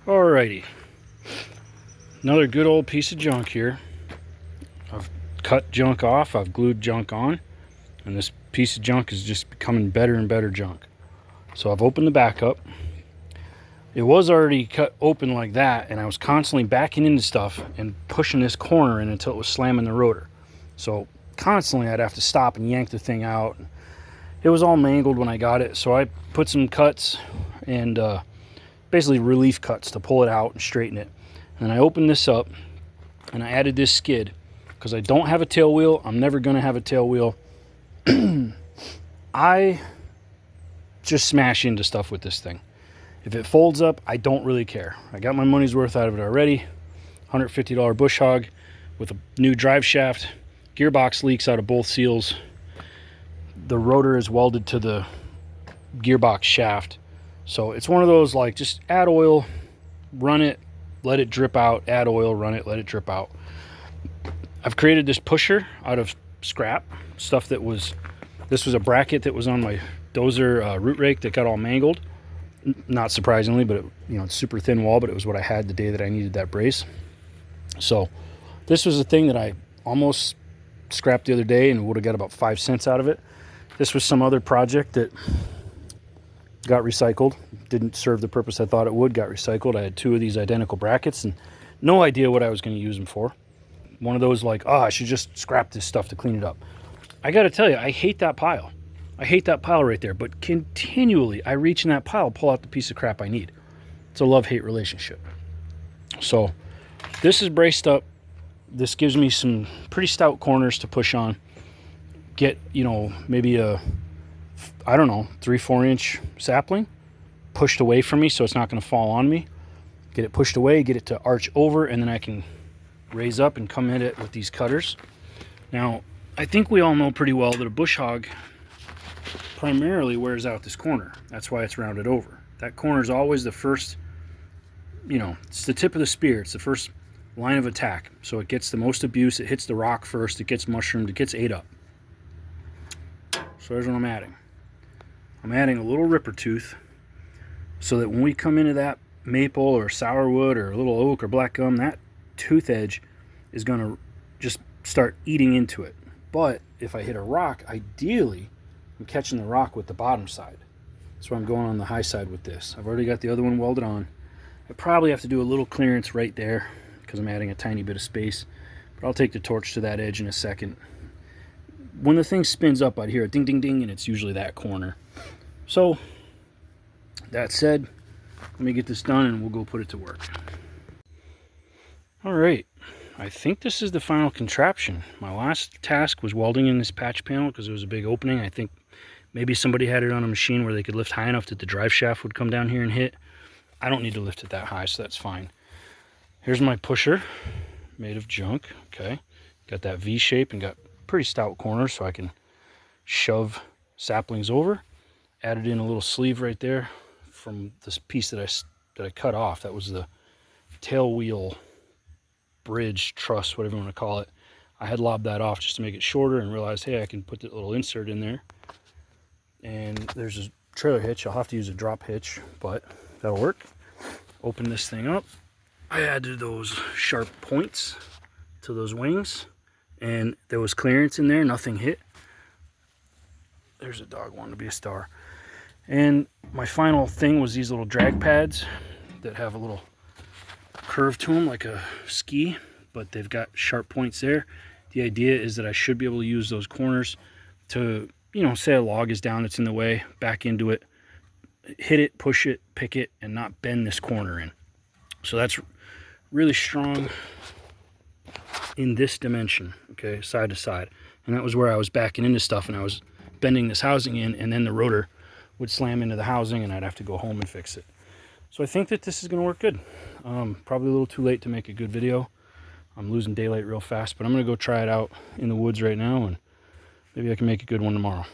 Alrighty, another good old piece of junk here. I've cut junk off, I've glued junk on, and this piece of junk is just becoming better and better junk. So I've opened the back up. It was already cut open like that, and I was constantly backing into stuff and pushing this corner in until it was slamming the rotor. So constantly I'd have to stop and yank the thing out. It was all mangled when I got it, so I put some cuts and basically relief cuts to pull it out and straighten it. And I opened this up and I added this skid because I don't have a tail wheel. I'm never going to have a tail wheel. I just smash into stuff with this thing. If it folds up, I don't really care. I got my money's worth out of it already. $150 bush hog with a new drive shaft. Gearbox leaks out of both seals. The rotor is welded to the gearbox shaft. So it's one of those, like, just add oil, run it, let it drip out, add oil, run it, let it drip out. I've created this pusher out of scrap stuff that was, this was a bracket that was on my dozer root rake that got all mangled. Not surprisingly, but it's super thin wall, but it was what I had the day that I needed that brace. So this was a thing that I almost scrapped the other day and would have got about 5 cents out of it. This was some other project that got recycled, didn't serve the purpose I thought it would, got recycled. I had 2 of these identical brackets and no idea what I was going to use them for. One of those like, I should just scrap this stuff to clean it up. I got to tell you, I hate that pile. I hate that pile right there, but continually I reach in that pile, pull out the piece of crap I need. It's a love-hate relationship. So this is braced up. This gives me some pretty stout corners to push on. Get, maybe a, 3-4 inch sapling pushed away from me so it's not going to fall on me. Get it pushed away, get it to arch over, and then I can raise up and come at it with these cutters. Now, I think we all know pretty well that a bush hog primarily wears out this corner. That's why it's rounded over. That corner is always the first, it's the tip of the spear. It's the first line of attack. So it gets the most abuse. It hits the rock first. It gets mushroomed. It gets ate up. So there's what I'm adding. I'm adding a little ripper tooth so that when we come into that maple or sourwood or a little oak or black gum, that tooth edge is going to just start eating into it. But if I hit a rock, ideally I'm catching the rock with the bottom side. That's why I'm going on the high side with this. I've already got the other one welded on. I probably have to do a little clearance right there because I'm adding a tiny bit of space, but I'll take the torch to that edge in a second. When the thing spins up, I'd hear a ding ding ding, and it's usually that corner. So that said, let me get this done and we'll go put it to work. All right, I think this is the final contraption. My last task was welding in this patch panel because it was a big opening. I think maybe somebody had it on a machine where they could lift high enough that the drive shaft would come down here and hit. I don't need to lift it that high, so that's fine. Here's my pusher made of junk. Okay, got that V shape and got pretty stout corners so I can shove saplings over. Added in a little sleeve right there from this piece that I cut off. That was the tail wheel bridge truss, whatever you want to call it. I had lobbed that off just to make it shorter and realized, hey, I can put that little insert in there. And there's a trailer hitch. I'll have to use a drop hitch, but that'll work. Open this thing up. I added those sharp points to those wings, and there was clearance in there. Nothing hit. There's a dog wanting to be a star. And my final thing was these little drag pads that have a little curve to them like a ski, but they've got sharp points there. The idea is that I should be able to use those corners to, say a log is down that's in the way, back into it, hit it, push it, pick it, and not bend this corner in. So that's really strong in this dimension, okay, side to side. And that was where I was backing into stuff and I was bending this housing in, and then the rotor would slam into the housing and I'd have to go home and fix it. So I think that this is going to work good. Probably a little too late to make a good video. I'm losing daylight real fast, but I'm going to go try it out in the woods right now, and maybe I can make a good one tomorrow.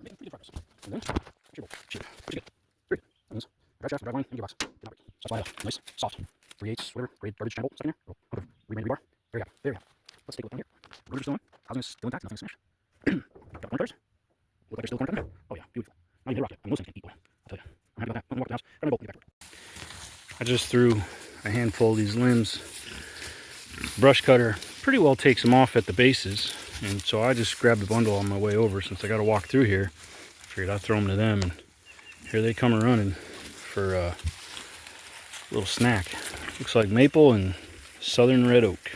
making pretty good progress. And then, shear, pretty good. Very good. That means drive shaft, drive line, and gearbox. Good not break. So that's why I have a nice, soft, 3/8, whatever, grade garbage channel stuck in there. Oh, hook of reman rebar. Very happy, very happy. Let's take a look down here. Rotors still on. Housing is still intact, nothing smashed. Got corn tires. Look like there's still corn coming. Oh yeah, beautiful. Not even hit a rock yet. I mean, those things can eat oil. I'll tell you. I'm happy about that. I'm walk to the house. Grab my bolt, get back to work. I just threw a handful of these limbs. Brush cutter pretty well takes them off at the bases, and so I just grabbed a bundle on my way over since I got to walk through here. I figured I'd throw them to them, and here they come running for a little snack. Looks like maple and southern red oak.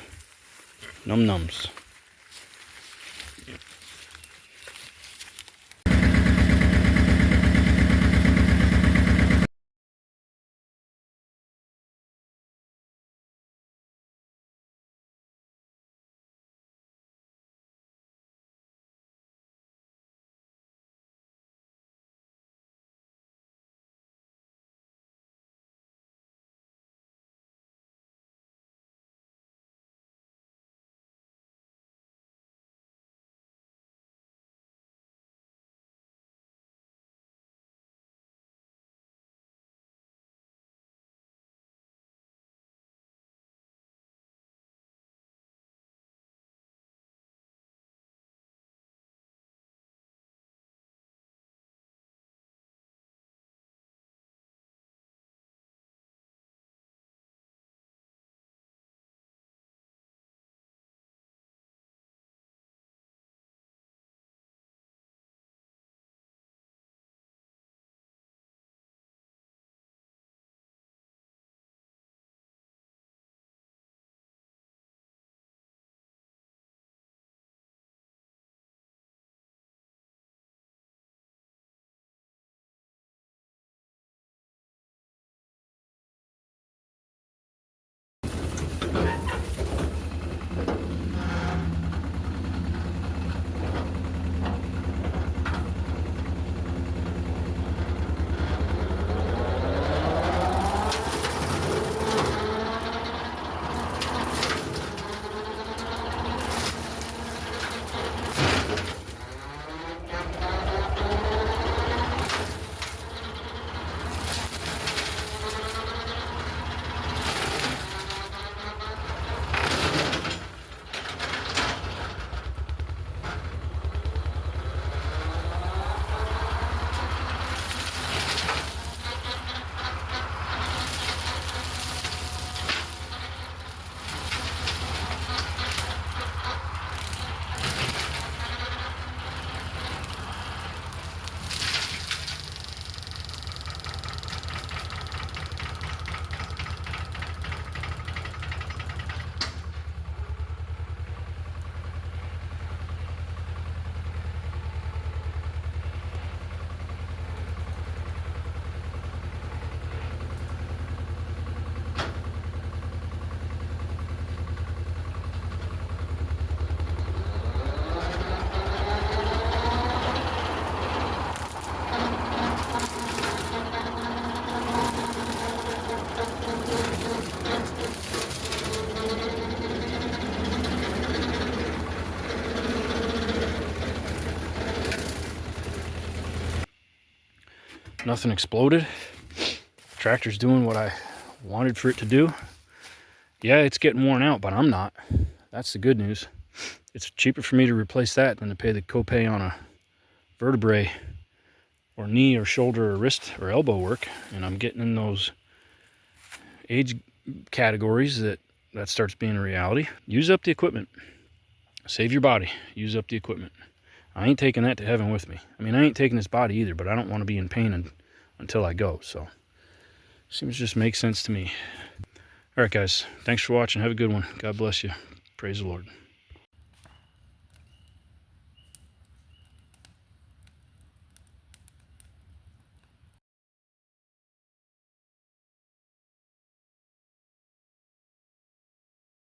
Num nums. Nothing exploded. Tractor's doing what I wanted for it to do. Yeah, it's getting worn out, but I'm not. That's the good news. It's cheaper for me to replace that than to pay the copay on a vertebrae or knee or shoulder or wrist or elbow work. And I'm getting in those age categories that starts being a reality. Use up the equipment. Save your body. Use up the equipment. I ain't taking that to heaven with me. I mean, I ain't taking this body either, but I don't want to be in pain until I go. So, seems to just make sense to me. All right, guys. Thanks for watching. Have a good one. God bless you. Praise the Lord.